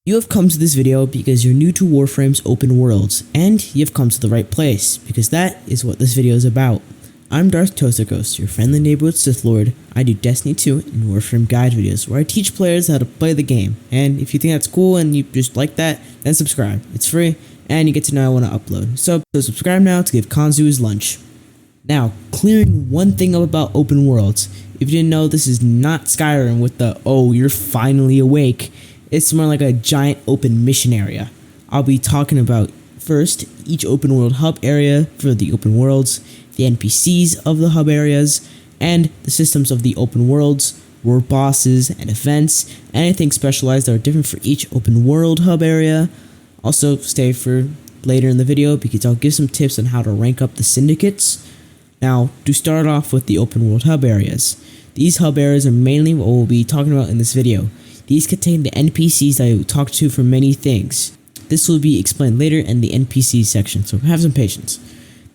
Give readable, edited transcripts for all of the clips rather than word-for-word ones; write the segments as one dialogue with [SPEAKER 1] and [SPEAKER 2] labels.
[SPEAKER 1] You have come to this video because you're new to Warframe's open worlds, and you've come to the right place, because that is what this video is about. I'm Darth Tosakos, your friendly neighborhood Sith Lord. I do Destiny 2 and Warframe guide videos, where I teach players how to play the game, and if you think that's cool and you just like that, then subscribe. It's free, and you get to know when I upload. So subscribe now to give Kanzu his lunch. Now, clearing one thing up about open worlds. If you didn't know, this is not Skyrim with the, oh, you're finally awake. It's more like a giant open mission area. I'll be talking about, first, each open world hub area for the open worlds, the NPCs of the hub areas, and the systems of the open worlds, world bosses and events, anything specialized that are different for each open world hub area. Also, stay for later in the video because I'll give some tips on how to rank up the syndicates. Now, to start off with the open world hub areas. These hub areas are mainly what we'll be talking about in this video. These contain the NPCs that I will talk to for many things. This will be explained later in the NPC section, so have some patience.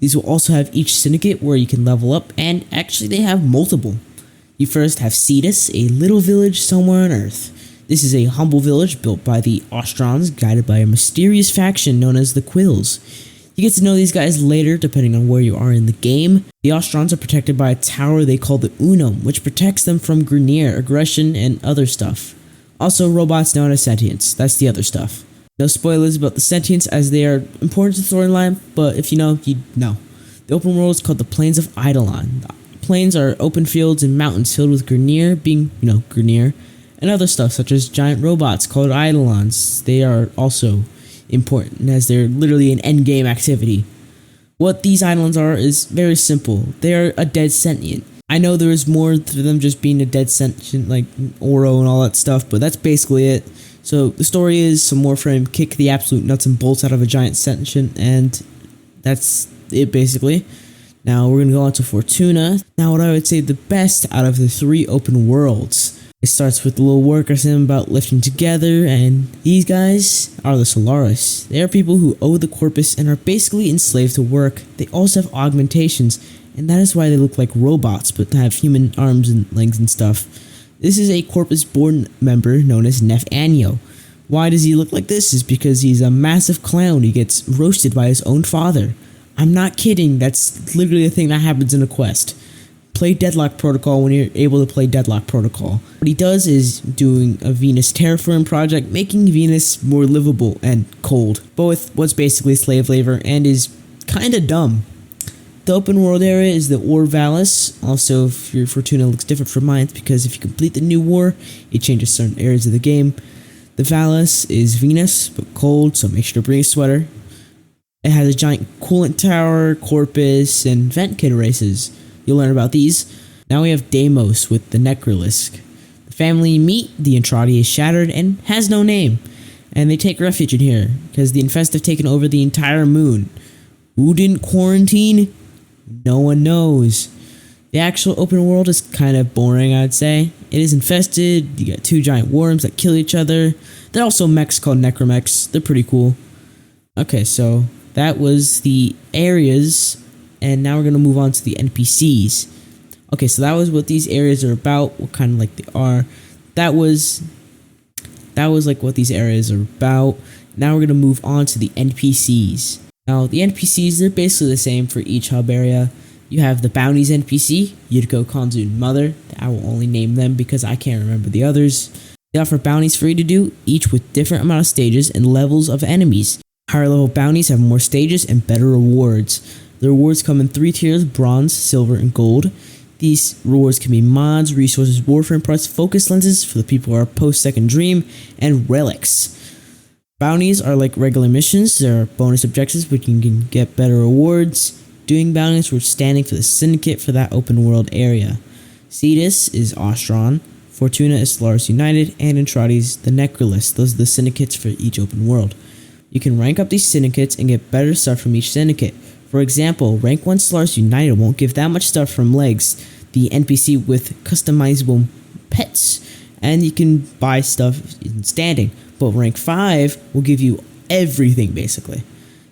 [SPEAKER 1] These will also have each syndicate where you can level up, and actually they have multiple. You first have Cetus, a little village somewhere on Earth. This is a humble village built by the Ostrons, guided by a mysterious faction known as the Quills. You get to know these guys later depending on where you are in the game. The Ostrons are protected by a tower they call the Unum, which protects them from Grineer, aggression, and other stuff. Also, robots known as sentients. That's the other stuff. No spoilers about the sentients as they are important to the storyline, but if you know, you know. The open world is called the Plains of Eidolon. The plains are open fields and mountains filled with Grineer, being, Grineer, and other stuff such as giant robots called eidolons. They are also important as they're literally an endgame activity. What these eidolons are is very simple. They are a dead sentient. I know there is more to them just being a dead sentient like Oro and all that stuff, but that's basically it. So the story is some Warframe kick the absolute nuts and bolts out of a giant sentient, and that's it basically. Now we're going to go on to Fortuna. Now what I would say the best out of the three open worlds. It starts with the little worker sim about lifting together, and these guys are the Solaris. They are people who owe the corpus and are basically enslaved to work. They also have augmentations, and that is why they look like robots but have human arms and legs and stuff. This is a corpus board member known as Nef Anio. Why does he look like this? Is because he's a massive clown. He gets roasted by his own father. I'm not kidding, that's literally a thing that happens in a quest. Play Deadlock Protocol when you're able to play Deadlock Protocol. What he does is doing a Venus terraform project, making Venus more livable and cold, but with what's basically slave labor and is kinda dumb. The open world area is the War Vallis. Also, if your Fortuna looks different from mine, it's because if you complete the new war, it changes certain areas of the game. The Vallis is Venus, but cold, so make sure to bring a sweater. It has a giant coolant tower, corpus, and vent kit races. You'll learn about these. Now we have Deimos with the necralisk. The family you meet, the Entradi is shattered and has no name. And they take refuge in here, because the Infest have taken over the entire moon. Who didn't quarantine? No one knows. The actual open world is kind of boring, I'd say. It is infested, you got two giant worms that kill each other. There are also mechs called necromechs, they're pretty cool. Okay, so that was the areas, and now we're going to move on to the NPCs. Okay, so that was what these areas are about, what kind of like they are. That was like what these areas are about. Now we're going to move on to the NPCs. Now, the NPCs, they're basically the same for each hub area. You have the bounties NPC, Yuriko, Kanzu, and Mother. I will only name them because I can't remember the others. They offer bounties for you to do, each with different amount of stages and levels of enemies. Higher level bounties have more stages and better rewards. The rewards come in 3 tiers, bronze, silver, and gold. These rewards can be mods, resources, Warframe parts, focus lenses for the people who are post-second dream, and relics. Bounties are like regular missions. There are bonus objectives, but you can get better rewards. Doing bounties were standing for the syndicate for that open world area. Cetus is Ostron, Fortuna is Solaris United, and Entradi's the necralisk. Those are the syndicates for each open world. You can rank up these syndicates and get better stuff from each syndicate. For example, rank 1 Solaris United won't give that much stuff from legs, the NPC with customizable pets, and you can buy stuff in standing. But rank 5 will give you everything basically.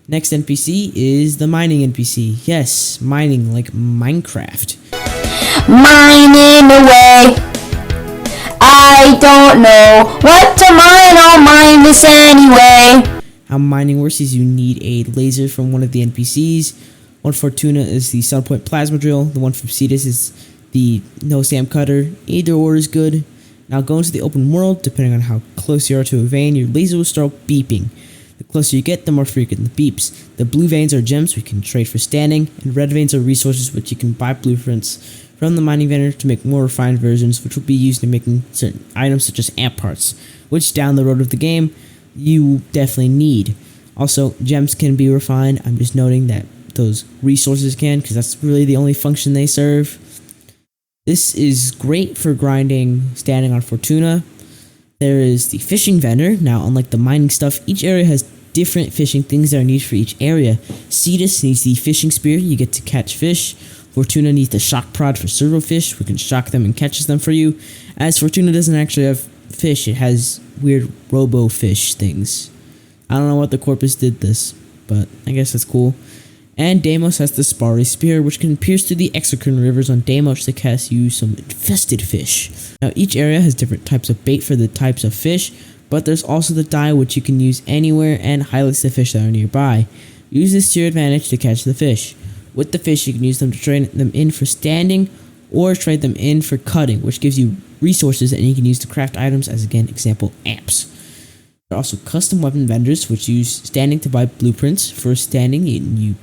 [SPEAKER 1] Next NPC is the mining NPC. Yes, mining like Minecraft.
[SPEAKER 2] Mining away. I don't know what to mine. I'll mine the sand. anyway.
[SPEAKER 1] How mining works is you need a laser from one of the NPCs. One Fortuna is the Sunpoint Plasma Drill. The one from Cetus is the No Sam Cutter. Either or is good. Now go into the open world. Depending on how close you are to a vein, your laser will start beeping. The closer you get, the more frequent the beeps. The blue veins are gems we can trade for standing, and red veins are resources which you can buy blueprints from the mining vendor to make more refined versions, which will be used in making certain items such as amp parts, which down the road of the game you definitely need. Also, gems can be refined. I'm just noting that those resources can, because that's really the only function they serve. This is great for grinding standing on Fortuna. There is the fishing vendor. Now, unlike the mining stuff, each area has different fishing things that are needed for each area. Cetus needs the fishing spear. You get to catch fish. Fortuna needs the shock prod for servo fish. We can shock them and catches them for you. As Fortuna doesn't actually have fish, it has weird robo fish things. I don't know what the corpus did this, but I guess that's cool. And Deimos has the Sparry Spear, which can pierce through the exocrine rivers on Deimos to cast you some infested fish. Now, each area has different types of bait for the types of fish, but there's also the dye which you can use anywhere and highlights the fish that are nearby. Use this to your advantage to catch the fish. With the fish, you can use them to trade them in for standing, or trade them in for cutting, which gives you resources that you can use to craft items, as again, example, amps. There are also custom weapon vendors, which use standing to buy blueprints for standing.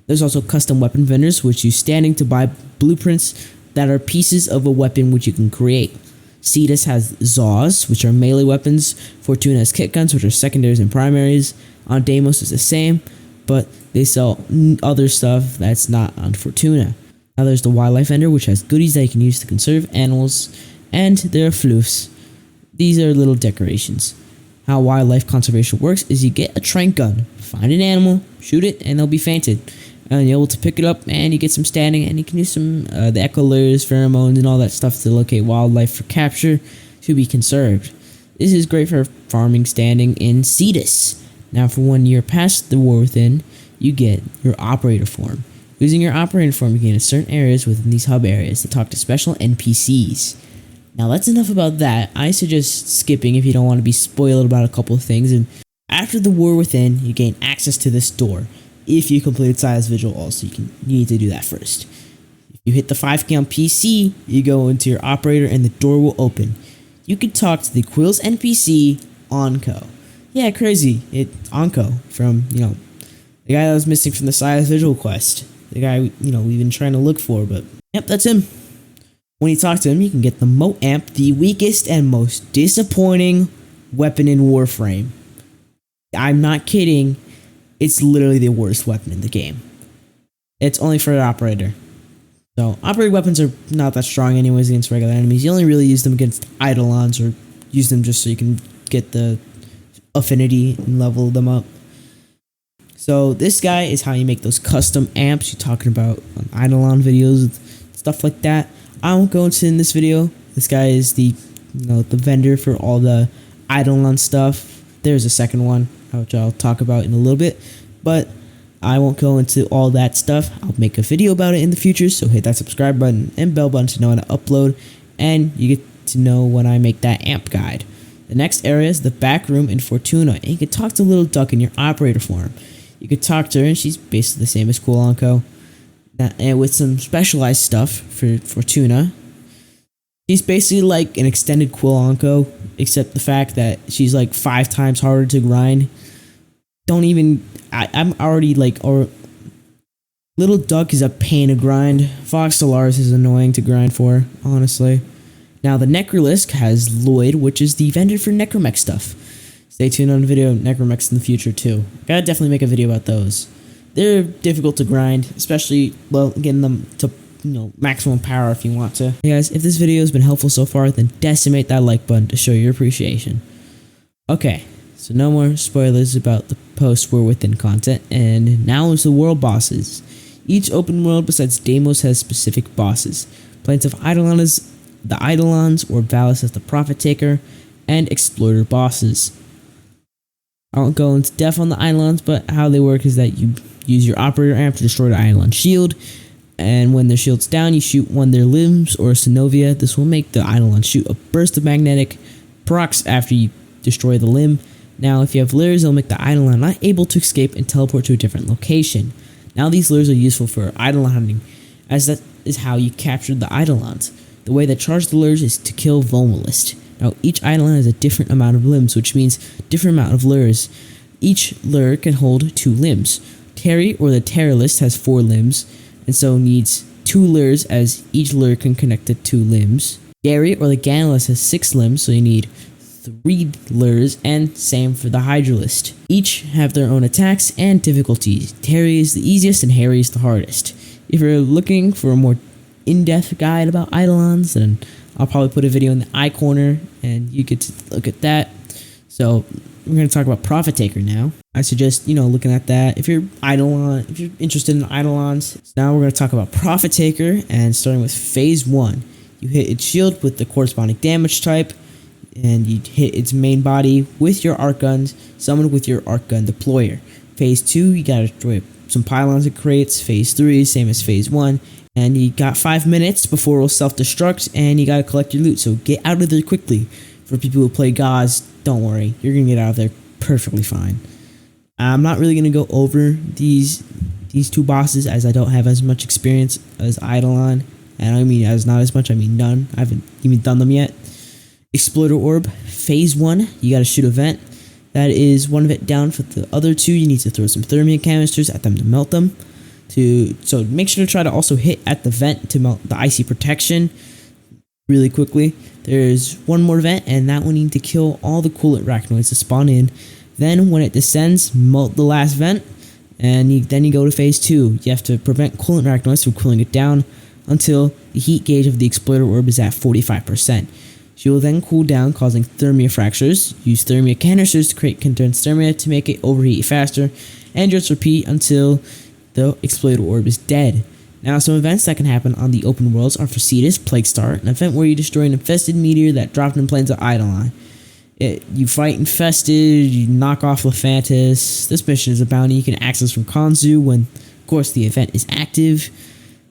[SPEAKER 1] There's also custom weapon vendors, which use standing to buy blueprints that are pieces of a weapon which you can create. Cetus has Zaws, which are melee weapons. Fortuna has kit guns, which are secondaries and primaries. On Deimos is the same, but they sell other stuff that's not on Fortuna. Now there's the wildlife vendor, which has goodies that you can use to conserve animals. And there are floofs. These are little decorations. How wildlife conservation works is you get a trank gun, find an animal, shoot it, and they'll be fainted. And you're able to pick it up, and you get some standing, and you can use some the echolares, pheromones, and all that stuff to locate wildlife for capture to be conserved. This is great for farming standing in Cetus. Now, for 1 year past the War Within, you get your operator form. Using your operator form, you can enter certain areas within these hub areas to talk to special NPCs. Now, that's enough about that. I suggest skipping if you don't want to be spoiled about a couple of things. And after the War Within, you gain access to this door. If you completed Silas Vigil also, you need to do that first. If you hit the 5K on PC, you go into your operator and the door will open. You can talk to the Quill's NPC, Onko. Yeah, crazy. Onko from, the guy that was missing from the Silas Vigil quest. The guy, we've been trying to look for, but yep, that's him. When you talk to him, you can get the Moat Amp, the weakest and most disappointing weapon in Warframe. I'm not kidding. It's literally the worst weapon in the game. It's only for an operator. So, operating weapons are not that strong anyways against regular enemies. You only really use them against eidolons, or use them just so you can get the affinity and level them up. So, this guy is how you make those custom amps you're talking about on eidolon videos, stuff like that. I won't go into in this video. This guy is the vendor for all the eidolon stuff. There's a second one, which I'll talk about in a little bit, but I won't go into all that stuff. I'll make a video about it in the future, so hit that subscribe button and bell button to know when I upload, and you get to know when I make that amp guide. The next area is the back room in Fortuna, and you can talk to Little Duck in your operator form. You could talk to her, and she's basically the same as Cool Onko, and with some specialized stuff for Fortuna. She's basically like an extended Quill Onko, except the fact that she's like 5 times harder to grind. I'm already or Little Duck is a pain to grind. Fox Stellaris is annoying to grind for, honestly. Now the necralisk has Lloyd, which is the vendor for necromech stuff. Stay tuned on video necromechs in the future too. Gotta definitely make a video about those. They're difficult to grind, especially getting them to maximum power if you want to. Hey guys, if this video has been helpful so far, then decimate that like button to show your appreciation. Okay, so no more spoilers about the post-War Within content, and now is the world bosses. Each open world besides Deimos has specific bosses. Plains of Eidolon is the Eidolons, or Vallis as the Prophet Taker, and Exploiter bosses. I won't go into depth on the Eidolons, but how they work is that you use your operator amp to destroy the Eidolon shield, and when their shield's down, you shoot one of their limbs or a synovia. This will make the eidolon shoot a burst of magnetic procs after you destroy the limb, Now, if you have lures, it'll make the eidolon not able to escape and teleport to a different location. Now, these lures are useful for eidolon hunting, as that is how you capture the eidolons. The way that charge the lures is to kill vulneralist. Now, each eidolon has a different amount of limbs, which means different amount of lures. Each lure can hold 2 limbs. Terry, or the necralisk, has 4 limbs, and so needs 2 lures, as each lure can connect to 2 limbs. Gary, or the ganalist, has 6 limbs, so you need 3 lures, and same for the hydralist. Each have their own attacks and difficulties. Terry is the easiest and Harry is the hardest. If you're looking for a more in-depth guide about eidolons, then I'll probably put a video in the eye corner and you get to look at that. So we're going to talk about Profit Taker now. I suggest, looking at that. If you're interested in eidolons. So now we're going to talk about Profit Taker, and starting with phase 1. You hit its shield with the corresponding damage type, and you hit its main body with your arc guns, summoned with your arc gun deployer. Phase 2, you gotta destroy some pylons it creates. Phase 3, same as phase 1. And you got 5 minutes before it will self-destruct, and you gotta collect your loot, so get out of there quickly. For people who play Gauze, don't worry, you're gonna get out of there perfectly fine. I'm not really gonna go over these 2 bosses, as I don't have as much experience as Eidolon. And I mean not as much, I mean none. I haven't even done them yet. Exploder Orb, phase 1, you gotta shoot a vent. That is 1 vent down. For the other 2, you need to throw some thermia canisters at them to melt them. So make sure to try to also hit at the vent to melt the icy protection really quickly. There's 1 more vent, and that one you need to kill all the coolant arachnoids to spawn in. Then when it descends, melt the last vent, and then you go to phase 2. You have to prevent coolant arachnoids from cooling it down until the heat gauge of the Exploder Orb is at 45%. She will then cool down, causing thermia fractures. Use thermia canisters to create condensed thermia to make it overheat faster, and just repeat until the Exploder Orb is dead. Now, some events that can happen on the open worlds are for Cetus, Plague Star, an event where you destroy an infested meteor that dropped in plains of Eidolon. You fight infested, you knock off Lephantis. This mission is a bounty you can access from Konzu when, of course, the event is active.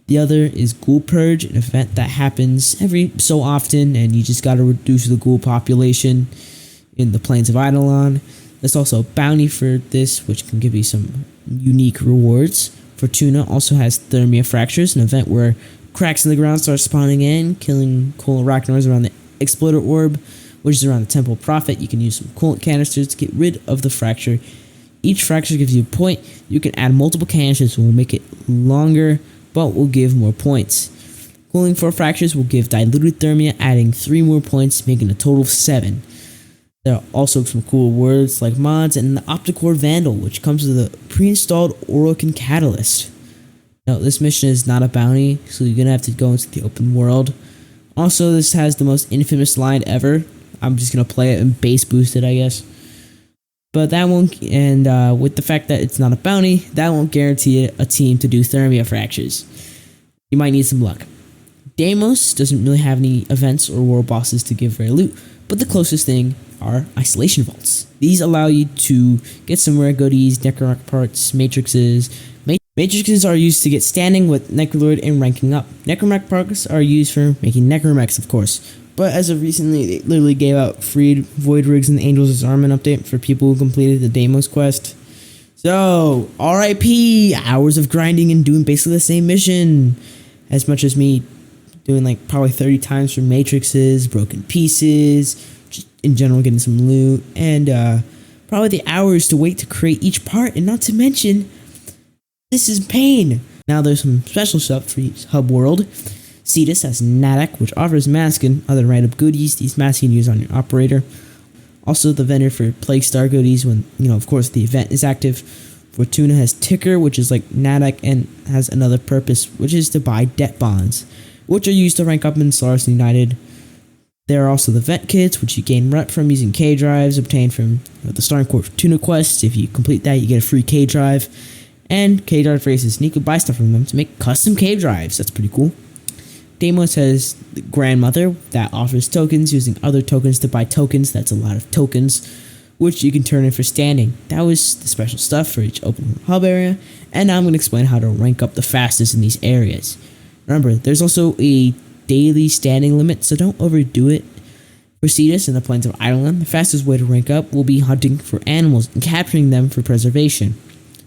[SPEAKER 1] The other is Ghoul Purge, an event that happens every so often, and you just gotta reduce the ghoul population in the plains of Eidolon. There's also a bounty for this, which can give you some unique rewards. Fortuna also has Thermia Fractures, an event where cracks in the ground start spawning in, killing cool arachnoids around the Exploder Orb, which is around the Temple Prophet. You can use some coolant canisters to get rid of the fracture. Each fracture gives you a point. You can add multiple canisters, which will make it longer, but will give more points. Cooling for fractures will give diluted thermia, adding 3 more points, making a total of 7. There are also some cool words like mods and the Opticore Vandal, which comes with a pre-installed Orokin Catalyst. Now, this mission is not a bounty, so you're gonna have to go into the open world. Also, this has the most infamous line ever. I'm just gonna play it and base boost it, I guess. But that won't, and with the fact that it's not a bounty, that won't guarantee a team to do thermia fractures. You might need some luck. Deimos doesn't really have any events or world bosses to give rare loot, but the closest thing are isolation vaults. These allow you to get some rare goodies, necromech parts, matrices. Matrices are used to get standing with Necrolord and ranking up. Necromech parts are used for making necromechs, of course. But as of recently, they literally gave out free Void Rigs and Angels Disarmament update for people who completed the Deimos quest. So, RIP, hours of grinding and doing basically the same mission. As much as me doing like probably 30 times for matrices, broken pieces, just in general getting some loot, and probably the hours to wait to create each part, and not to mention, this is pain. Now there's some special stuff for each hub world. Cetus has Nadak, which offers mask and other random goodies. These masks you can use on your operator. Also the vendor for Plague Star goodies when, of course, the event is active. Fortuna has Ticker, which is like Nadak, and has another purpose, which is to buy debt bonds, which are used to rank up in Stars United. There are also the Vent Kits, which you gain rep from using K-Drives obtained from the Starring Court Fortuna quest. If you complete that, you get a free K-Drive. And K-Drive races, and you can buy stuff from them to make custom K-Drives. That's pretty cool. Deimos has the Grandmother that offers tokens using other tokens to buy tokens. That's a lot of tokens, which you can turn in for standing. That was the special stuff for each open hub area, and now I'm going to explain how to rank up the fastest in these areas. Remember, there's also a daily standing limit, so don't overdo it. For Cetus and the plains of Eidolon, the fastest way to rank up will be hunting for animals and capturing them for preservation.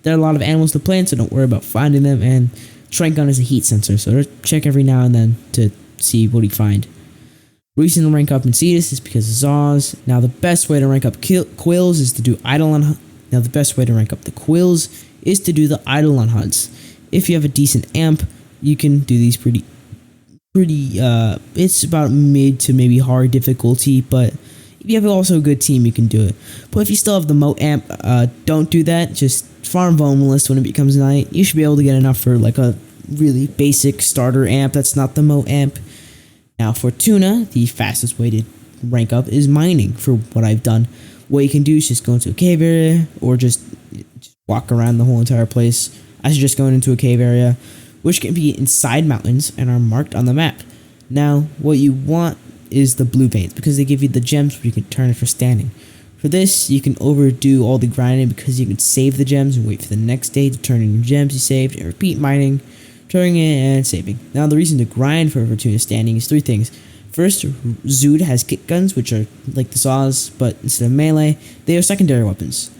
[SPEAKER 1] There are a lot of animals to play in, so don't worry about finding them, and Shrine Gun is a heat sensor, so check every now and then to see what you find. Reason to rank up in Cetus is because of Zaws. Now the best way to rank up quills is to do Eidolon. Now the best way to rank up the quills is to do the Eidolon hunts. If you have a decent amp, you can do these pretty it's about mid to maybe hard difficulty, but if you have also a good team, you can do it. But if you still have the moat amp, don't do that. Just farm Vulneralist when it becomes night. You should be able to get enough for like a really basic starter amp that's not the moat amp. Now fortuna, the fastest way to rank up is mining. For what I've done, what you can do is just go into a cave area or just walk around the whole entire place. I suggest going into a cave area, which can be inside mountains and are marked on the map. Now, what you want is the blue veins, because they give you the gems where you can turn it for standing. For this, you can overdo all the grinding because you can save the gems and wait for the next day to turn in your gems you saved and repeat mining, turning it and saving. Now, the reason to grind for fortuna standing is three things. First, Zood has kick guns, which are like the saws, but instead of melee, they are secondary weapons.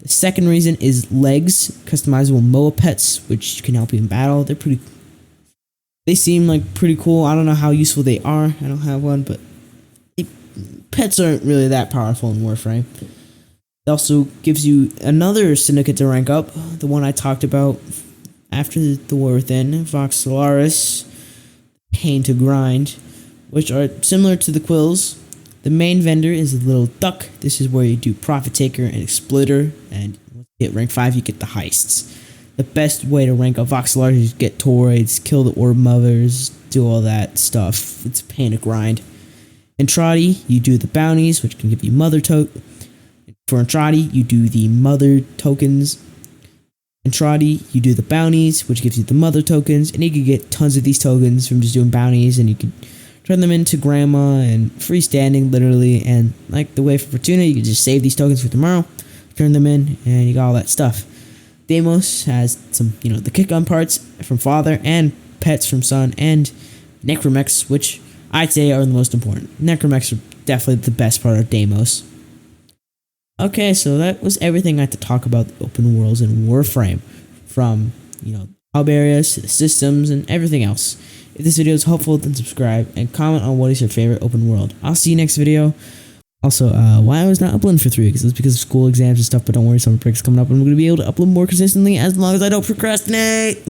[SPEAKER 1] The second reason is legs, customizable MOA pets, which can help you in battle. They seem like pretty cool. I don't know how useful they are. I don't have one, but pets aren't really that powerful in Warframe. It also gives you another syndicate to rank up, the one I talked about after the War Within, Vox Solaris, Pain to Grind, which are similar to the quills. The main vendor is a little duck. This is where you do Profit Taker and Exploiter, and once you hit rank 5, you get the heists. The best way to rank up Vox Solaris is get toroids, kill the orb mothers, do all that stuff. It's a pain to grind. In Trotty, you do the bounties, which can give you mother token. For Trotty, you do the mother tokens. In Trotty, you do the bounties, which gives you the mother tokens, and you can get tons of these tokens from just doing bounties, and you can turn them into grandma and freestanding, literally. And like the way for fortuna, you can just save these tokens for tomorrow, turn them in, and you got all that stuff. Deimos has some, the kick gun parts from father and pets from son, and necralisk, which I'd say are the most important. Necralisk are definitely the best part of Deimos. Okay, so that was everything I had to talk about the open worlds in Warframe, from hub areas to the systems and everything else. If this video is helpful, then subscribe and comment on what is your favorite open world. I'll see you next video. Also, why I was not uploading for 3 weeks is because of school exams and stuff, but don't worry, summer break's coming up and I'm going to be able to upload more consistently as long as I don't procrastinate.